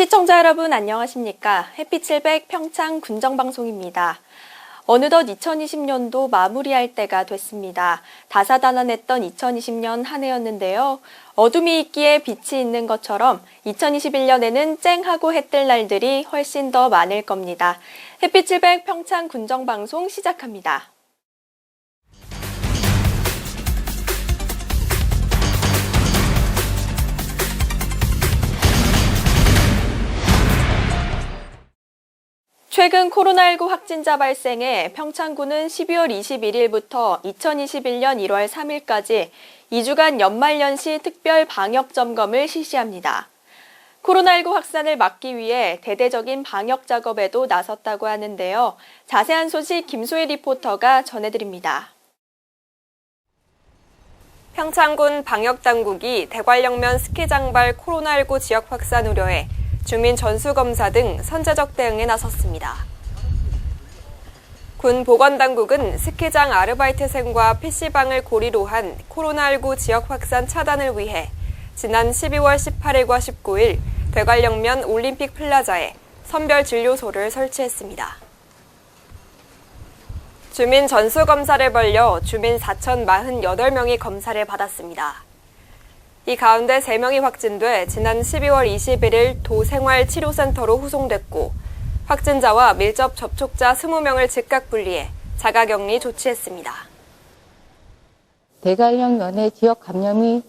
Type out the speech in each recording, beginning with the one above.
시청자 여러분 안녕하십니까? 햇빛 700 평창 군정방송입니다. 어느덧 2020년도 마무리할 때가 됐습니다. 다사다난했던 2020년 한 해였는데요. 어둠이 있기에 빛이 있는 것처럼 2021년에는 쨍하고 해뜰 날들이 훨씬 더 많을 겁니다. 햇빛 700 평창 군정방송 시작합니다. 최근 코로나19 확진자 발생해 평창군은 12월 21일부터 2021년 1월 3일까지 2주간 연말연시 특별 방역 점검을 실시합니다. 코로나19 확산을 막기 위해 대대적인 방역 작업에도 나섰다고 하는데요. 자세한 소식 김소희 리포터가 전해드립니다. 평창군 방역당국이 대관령면 스키장발 코로나19 지역 확산 우려에 주민 전수검사 등 선제적 대응에 나섰습니다. 군 보건당국은 스키장 아르바이트생과 PC방을 고리로 한 코로나19 지역 확산 차단을 위해 지난 12월 18일과 19일 대관령면 올림픽 플라자에 선별진료소를 설치했습니다. 주민 전수검사를 벌려 주민 4,048명이 검사를 받았습니다. 이 가운데 3명이 확진돼 지난 12월 21일 도생활치료센터로 후송됐고 확진자와 밀접 접촉자 20명을 즉각 분리해 자가격리 조치했습니다. 대관령면에 지역 감염이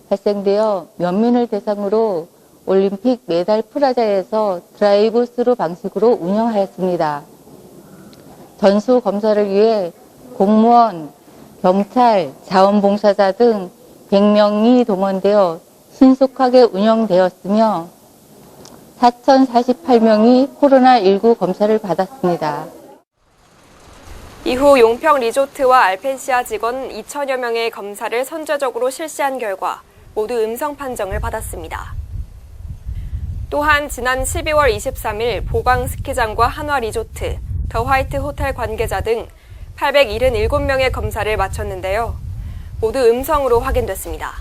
발생되어 면민을 대상으로 올림픽 메달 플라자에서 드라이브 스루 방식으로 운영하였습니다. 전수 검사를 위해 공무원, 경찰, 자원봉사자 등 100명이 동원되어 신속하게 운영되었으며 4,048명이 코로나19 검사를 받았습니다. 이후 용평 리조트와 알펜시아 직원 2,000여 명의 검사를 선제적으로 실시한 결과 모두 음성 판정을 받았습니다. 또한 지난 12월 23일 보광 스키장과 한화 리조트, 더 화이트 호텔 관계자 등 877명의 검사를 마쳤는데요. 모두 음성으로 확인됐습니다.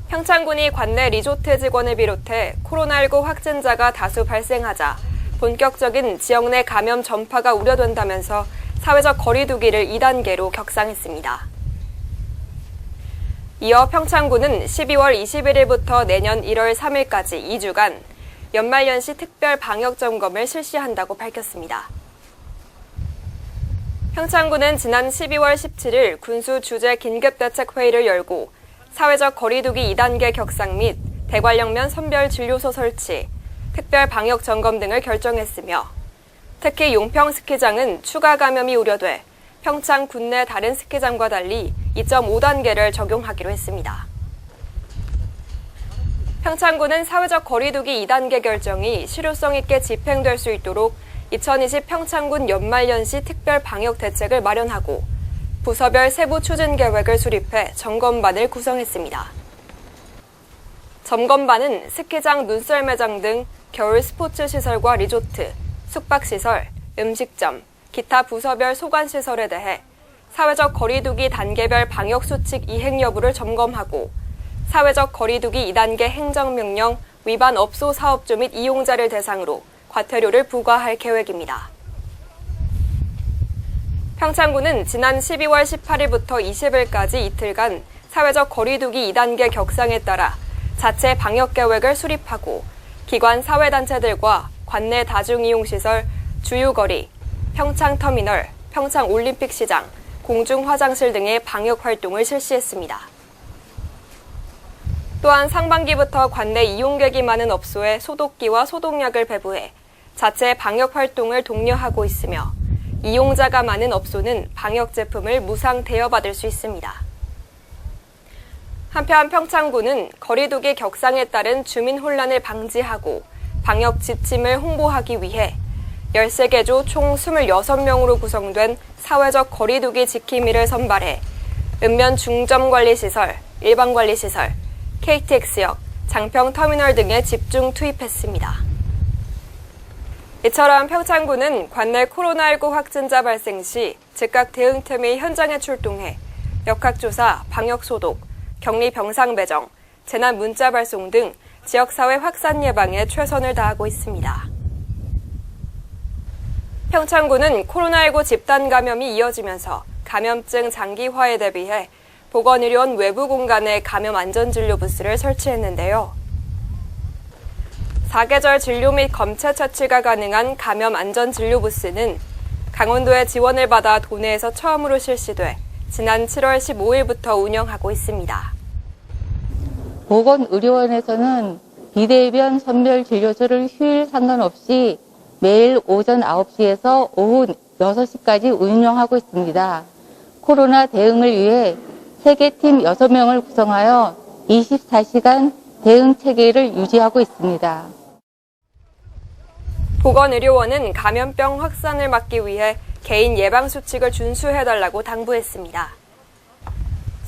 평창군이 관내 리조트 직원을 비롯해 코로나19 확진자가 다수 발생하자 본격적인 지역 내 감염 전파가 우려된다면서 사회적 거리 두기를 2단계로 격상했습니다. 이어 평창군은 12월 21일부터 내년 1월 3일까지 2주간 연말연시 특별 방역 점검을 실시한다고 밝혔습니다. 평창군은 지난 12월 17일 군수 주재 긴급대책회의를 열고 사회적 거리두기 2단계 격상 및 대관령면 선별진료소 설치, 특별 방역 점검 등을 결정했으며 특히 용평 스키장은 추가 감염이 우려돼 평창 군내 다른 스키장과 달리 2.5단계를 적용하기로 했습니다. 평창군은 사회적 거리두기 2단계 결정이 실효성 있게 집행될 수 있도록 2020 평창군 연말연시 특별 방역 대책을 마련하고 부서별 세부 추진 계획을 수립해 점검반을 구성했습니다. 점검반은 스키장 눈썰 매장 등 겨울 스포츠 시설과 리조트, 숙박시설, 음식점, 기타 부서별 소관시설에 대해 사회적 거리두기 단계별 방역 수칙 이행 여부를 점검하고 사회적 거리두기 2단계 행정명령 위반 업소 사업주 및 이용자를 대상으로 과태료를 부과할 계획입니다. 평창군은 지난 12월 18일부터 20일까지 이틀간 사회적 거리두기 2단계 격상에 따라 자체 방역 계획을 수립하고 기관 사회단체들과 관내 다중이용시설, 주유거리, 평창터미널, 평창올림픽시장, 공중화장실 등의 방역 활동을 실시했습니다. 또한 상반기부터 관내 이용객이 많은 업소에 소독기와 소독약을 배부해 자체 방역 활동을 독려하고 있으며 이용자가 많은 업소는 방역 제품을 무상 대여받을 수 있습니다. 한편 평창군은 거리두기 격상에 따른 주민 혼란을 방지하고 방역 지침을 홍보하기 위해 13개조 총 26명으로 구성된 사회적 거리두기 지킴이를 선발해 읍면 중점관리시설, 일반관리시설, KTX역, 장평터미널 등에 집중 투입했습니다. 이처럼 평창군은 관내 코로나19 확진자 발생 시 즉각 대응팀이 현장에 출동해 역학조사, 방역소독, 격리 병상 배정, 재난 문자 발송 등 지역사회 확산 예방에 최선을 다하고 있습니다. 평창군은 코로나19 집단 감염이 이어지면서 감염증 장기화에 대비해 보건의료원 외부 공간에 감염 안전진료 부스를 설치했는데요. 사계절 진료 및 검체 처치가 가능한 감염 안전진료 부스는 강원도의 지원을 받아 도내에서 처음으로 실시돼 지난 7월 15일부터 운영하고 있습니다. 보건의료원에서는 비대면 선별진료소를 휴일 상관없이 매일 오전 9시에서 오후 6시까지 운영하고 있습니다. 코로나 대응을 위해 세계팀 6명을 구성하여 24시간 대응 체계를 유지하고 있습니다. 보건의료원은 감염병 확산을 막기 위해 개인 예방수칙을 준수해달라고 당부했습니다.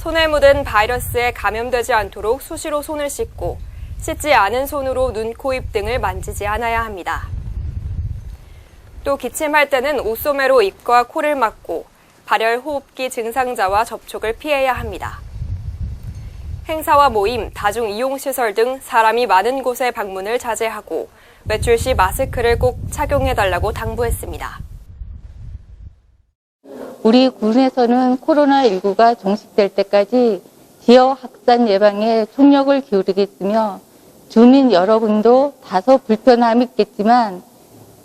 손에 묻은 바이러스에 감염되지 않도록 수시로 손을 씻고 씻지 않은 손으로 눈, 코, 입 등을 만지지 않아야 합니다. 또 기침할 때는 옷소매로 입과 코를 막고 발열 호흡기 증상자와 접촉을 피해야 합니다. 행사와 모임, 다중이용시설 등 사람이 많은 곳에 방문을 자제하고 외출 시 마스크를 꼭 착용해달라고 당부했습니다. 우리 군에서는 코로나19가 종식될 때까지 지역 확산 예방에 총력을 기울이겠으며 주민 여러분도 다소 불편함이 있겠지만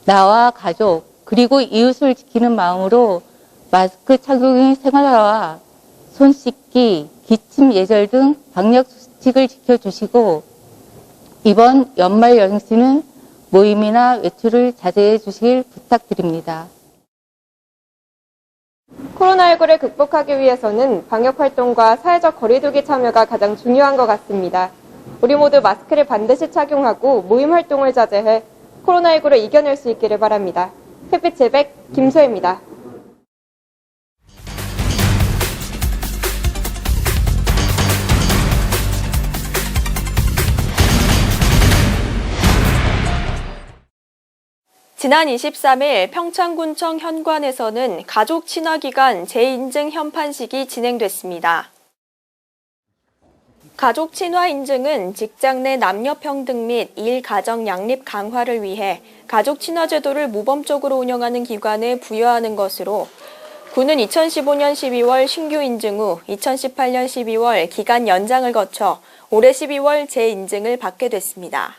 나와 가족 그리고 이웃을 지키는 마음으로 마스크 착용의 생활화와 손 씻기, 기침 예절 등 방역 수칙을 지켜주시고 이번 연말 연시는 모임이나 외출을 자제해 주시길 부탁드립니다. 코로나19를 극복하기 위해서는 방역활동과 사회적 거리두기 참여가 가장 중요한 것 같습니다. 우리 모두 마스크를 반드시 착용하고 모임 활동을 자제해 코로나19를 이겨낼 수 있기를 바랍니다. 햇빛 700 김소혜입니다. 지난 23일 평창군청 현관에서는 가족 친화 기간 재인증 현판식이 진행됐습니다. 가족 친화 인증은 직장 내 남녀 평등 및 일 가정 양립 강화를 위해 가족 친화 제도를 모범적으로 운영하는 기관에 부여하는 것으로 군은 2015년 12월 신규 인증 후 2018년 12월 기간 연장을 거쳐 올해 12월 재인증을 받게 됐습니다.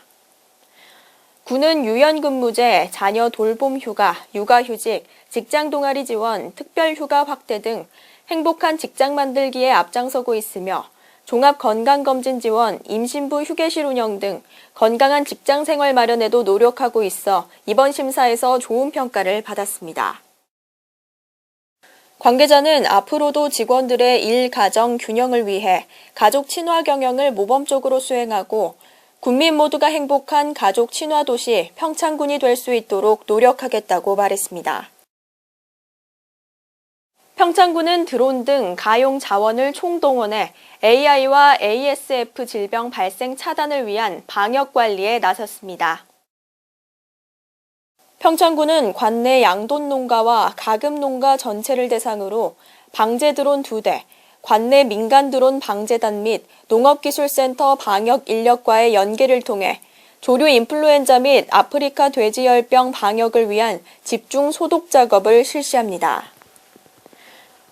군은 유연근무제, 자녀 돌봄 휴가, 육아휴직, 직장 동아리 지원, 특별휴가 확대 등 행복한 직장 만들기에 앞장서고 있으며 종합건강검진 지원, 임신부 휴게실 운영 등 건강한 직장 생활 마련에도 노력하고 있어 이번 심사에서 좋은 평가를 받았습니다. 관계자는 앞으로도 직원들의 일, 가정 균형을 위해 가족 친화 경영을 모범적으로 수행하고 국민 모두가 행복한 가족 친화 도시 평창군이 될 수 있도록 노력하겠다고 말했습니다. 평창군은 드론 등 가용 자원을 총동원해 AI와 ASF 질병 발생 차단을 위한 방역 관리에 나섰습니다. 평창군은 관내 양돈 농가와 가금 농가 전체를 대상으로 방제 드론 2대, 관내 민간 드론 방제단 및 농업기술센터 방역 인력과의 연계를 통해 조류 인플루엔자 및 아프리카 돼지열병 방역을 위한 집중 소독 작업을 실시합니다.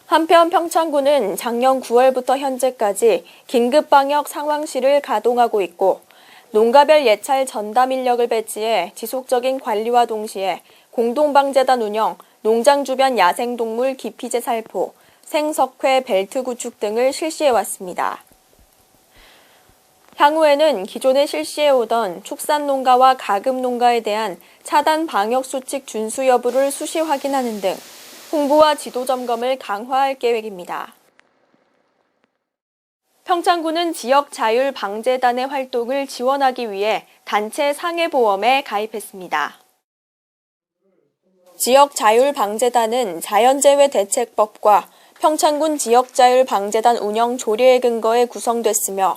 한편 평창군은 작년 9월부터 현재까지 긴급방역 상황실을 가동하고 있고 농가별 예찰 전담 인력을 배치해 지속적인 관리와 동시에 공동방제단 운영, 농장 주변 야생동물 기피제 살포, 생석회 벨트 구축 등을 실시해왔습니다. 향후에는 기존에 실시해오던 축산농가와 가금농가에 대한 차단 방역 수칙 준수 여부를 수시 확인하는 등 홍보와 지도 점검을 강화할 계획입니다. 평창군은 지역 자율 방제단의 활동을 지원하기 위해 단체 상해보험에 가입했습니다. 지역 자율 방제단은 자연재해 대책법과 평창군 지역자율방제단 운영 조례에 근거해 구성됐으며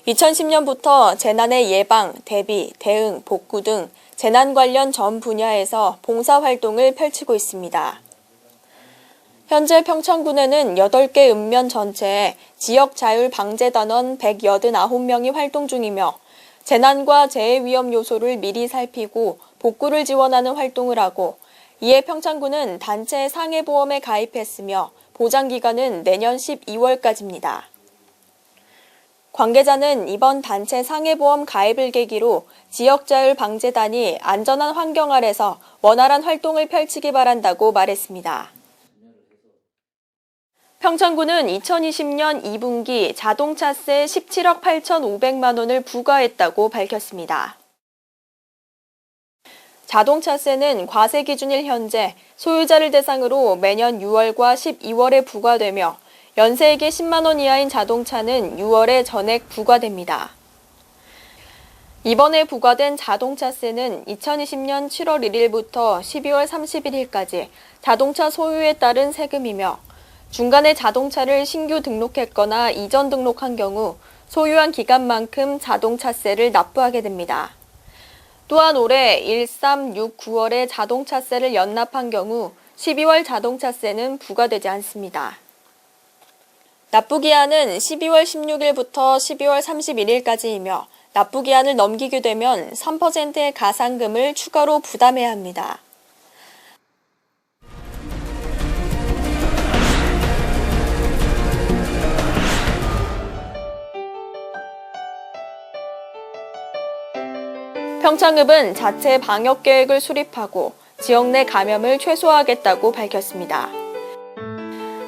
2010년부터 재난의 예방, 대비, 대응, 복구 등 재난 관련 전 분야에서 봉사활동을 펼치고 있습니다. 현재 평창군에는 8개 읍면 전체에 지역자율방제단원 189명이 활동 중이며 재난과 재해 위험 요소를 미리 살피고 복구를 지원하는 활동을 하고, 이에 평창군은 단체 상해보험에 가입했으며 보장기간은 내년 12월까지입니다. 관계자는 이번 단체 상해보험 가입을 계기로 지역자율 방재단이 안전한 환경 아래서 원활한 활동을 펼치기 바란다고 말했습니다. 평창군은 2020년 2분기 자동차세 17억 8,500만 원을 부과했다고 밝혔습니다. 자동차세는 과세 기준일 현재 소유자를 대상으로 매년 6월과 12월에 부과되며 연세액이 10만 원 이하인 자동차는 6월에 전액 부과됩니다. 이번에 부과된 자동차세는 2020년 7월 1일부터 12월 31일까지 자동차 소유에 따른 세금이며, 중간에 자동차를 신규 등록했거나 이전 등록한 경우 소유한 기간만큼 자동차세를 납부하게 됩니다. 또한 올해 1, 3, 6, 9월에 자동차세를 연납한 경우 12월 자동차세는 부과되지 않습니다. 납부기한은 12월 16일부터 12월 31일까지이며 납부기한을 넘기게 되면 3%의 가산금을 추가로 부담해야 합니다. 평창읍은 자체 방역계획을 수립하고 지역 내 감염을 최소화하겠다고 밝혔습니다.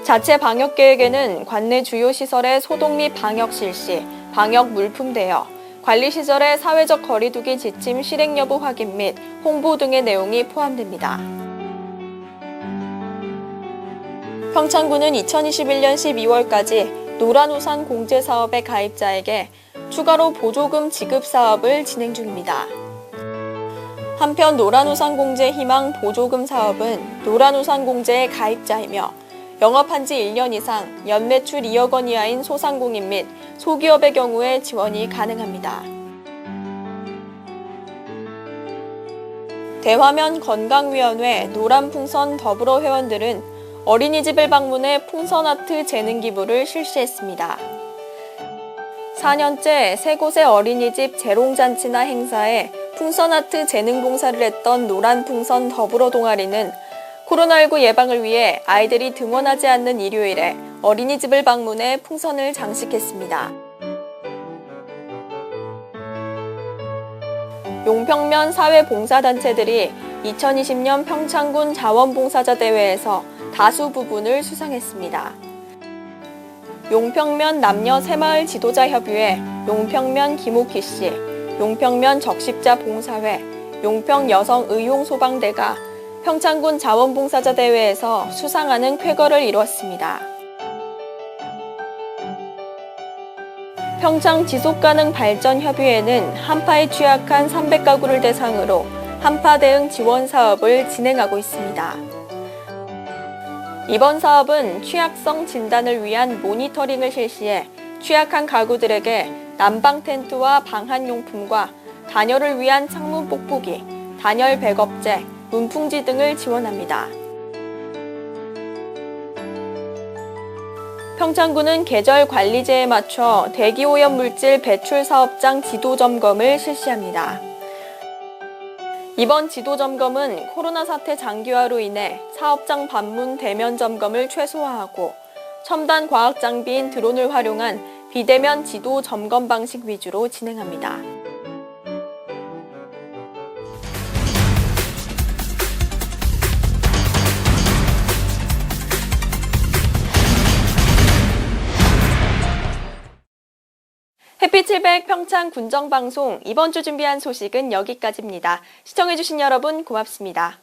자체 방역계획에는 관내 주요 시설의 소독 및 방역 실시, 방역 물품 대여, 관리시설의 사회적 거리두기 지침 실행 여부 확인 및 홍보 등의 내용이 포함됩니다. 평창군은 2021년 12월까지 노란우산 공제사업의 가입자에게 추가로 보조금 지급 사업을 진행 중입니다. 한편 노란우산 공제 희망 보조금 사업은 노란우산 공제의 가입자이며 영업한 지 1년 이상 연매출 2억 원 이하인 소상공인 및 소기업의 경우에 지원이 가능합니다. 대화면 건강위원회 노란풍선 더불어 회원들은 어린이집을 방문해 풍선아트 재능 기부를 실시했습니다. 4년째 세 곳의 어린이집 재롱잔치나 행사에 풍선아트 재능 봉사를 했던 노란풍선 더불어 동아리는 코로나19 예방을 위해 아이들이 등원하지 않는 일요일에 어린이집을 방문해 풍선을 장식했습니다. 용평면 사회봉사단체들이 2020년 평창군 자원봉사자 대회에서 다수 부분을 수상했습니다. 용평면 남녀 새마을 지도자협의회, 용평면 김옥희 씨, 용평면 적십자 봉사회, 용평 여성의용소방대가 평창군 자원봉사자 대회에서 수상하는 쾌거를 이뤘습니다. 평창 지속가능발전협의회는 한파에 취약한 300가구를 대상으로 한파 대응 지원 사업을 진행하고 있습니다. 이번 사업은 취약성 진단을 위한 모니터링을 실시해 취약한 가구들에게 난방 텐트와 방한용품과 단열을 위한 창문 뽁뽁이, 단열 백업제, 문풍지 등을 지원합니다. 평창군은 계절 관리제에 맞춰 대기오염 물질 배출 사업장 지도 점검을 실시합니다. 이번 지도 점검은 코로나 사태 장기화로 인해 사업장 방문 대면 점검을 최소화하고 첨단 과학 장비인 드론을 활용한 비대면 지도 점검 방식 위주로 진행합니다. 햇빛 700 평창 군정방송 이번 주 준비한 소식은 여기까지입니다. 시청해주신 여러분 고맙습니다.